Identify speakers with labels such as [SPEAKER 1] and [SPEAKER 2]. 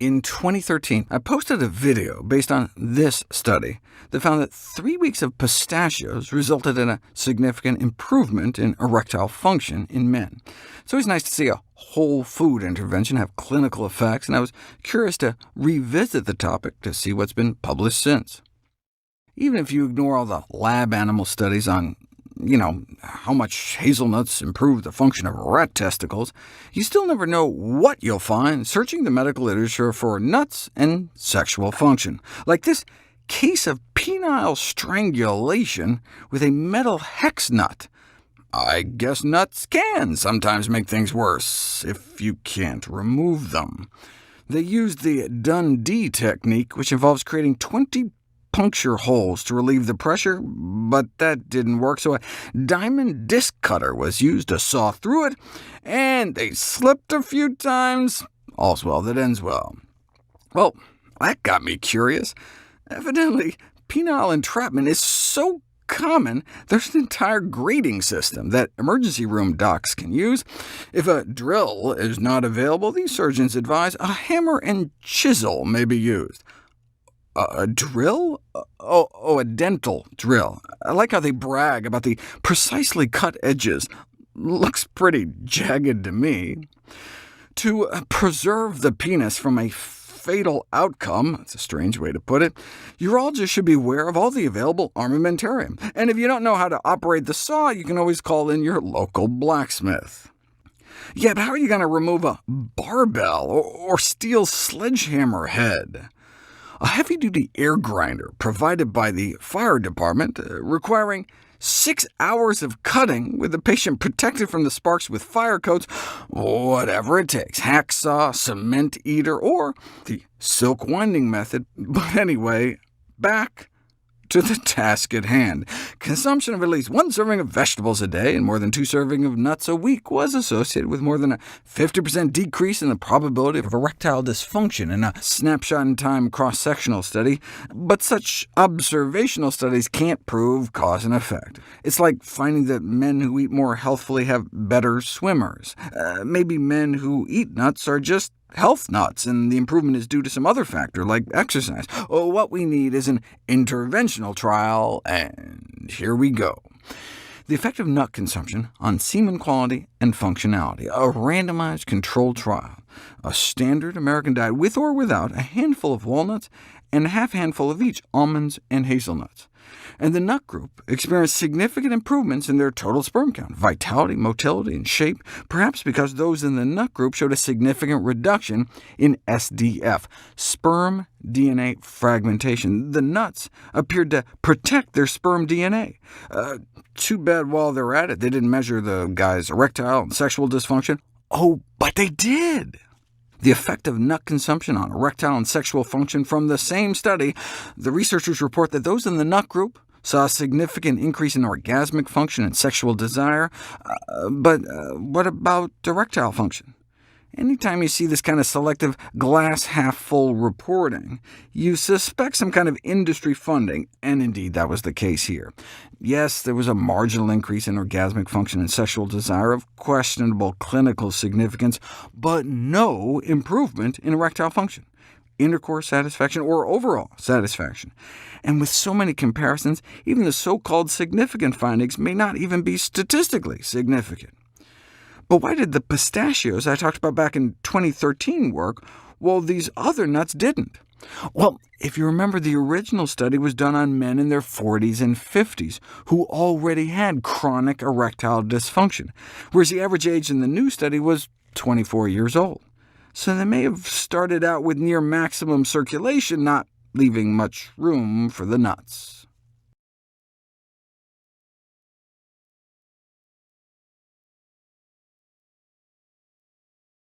[SPEAKER 1] In 2013, I posted a video based on this study that found that 3 weeks of pistachios resulted in a significant improvement in erectile function in men. It's always nice to see a whole food intervention have clinical effects, and I was curious to revisit the topic to see what's been published since. Even if you ignore all the lab animal studies on how much hazelnuts improve the function of rat testicles, you still never know what you'll find searching the medical literature for nuts and sexual function, like this case of penile strangulation with a metal hex nut. I guess nuts can sometimes make things worse, if you can't remove them. They used the Dundee technique, which involves creating 20 puncture holes to relieve the pressure, but that didn't work, so a diamond disc cutter was used to saw through it, and they slipped a few times. All's well that ends well. Well, that got me curious. Evidently, penile entrapment is so common, there's an entire grading system that emergency room docs can use. If a drill is not available, these surgeons advise a hammer and chisel may be used. A drill? Oh, a dental drill. I like how they brag about the precisely cut edges. Looks pretty jagged to me. To preserve the penis from a fatal outcome, that's a strange way to put it, urologists should be aware of all the available armamentarium. And if you don't know how to operate the saw, you can always call in your local blacksmith. Yeah, but how are you going to remove a barbell or steel sledgehammer head? A heavy-duty air grinder provided by the fire department, requiring 6 hours of cutting, with the patient protected from the sparks with fire coats, whatever it takes, hacksaw, cement eater, or the silk winding method. But anyway, back to the task at hand. Consumption of at least 1 serving of vegetables a day and more than 2 servings of nuts a week was associated with more than a 50% decrease in the probability of erectile dysfunction in a snapshot-in-time cross-sectional study, but such observational studies can't prove cause and effect. It's like finding that men who eat more healthfully have better swimmers. Maybe men who eat nuts are just health nuts, and the improvement is due to some other factor, like exercise. What we need is an interventional trial, and here we go. The effect of nut consumption on semen quality and functionality, a randomized controlled trial, a standard American diet with or without a handful of walnuts and a half-handful of each almonds and hazelnuts. And the nut group experienced significant improvements in their total sperm count, vitality, motility, and shape, perhaps because those in the nut group showed a significant reduction in SDF, sperm DNA fragmentation. The nuts appeared to protect their sperm DNA. Too bad while they're at it, they didn't measure the guy's erectile and sexual dysfunction. Oh, but they did! The effect of nut consumption on erectile and sexual function from the same study, the researchers report that those in the nut group saw a significant increase in orgasmic function and sexual desire. But what about erectile function? Anytime you see this kind of selective glass-half-full reporting, you suspect some kind of industry funding, and indeed that was the case here. Yes, there was a marginal increase in orgasmic function and sexual desire of questionable clinical significance, but no improvement in erectile function, intercourse satisfaction, or overall satisfaction. And with so many comparisons, even the so-called significant findings may not even be statistically significant. But why did the pistachios I talked about back in 2013 work, while these other nuts didn't? Well, if you remember, the original study was done on men in their 40s and 50s who already had chronic erectile dysfunction, whereas the average age in the new study was 24 years old. So they may have started out with near maximum circulation, not leaving much room for the nuts.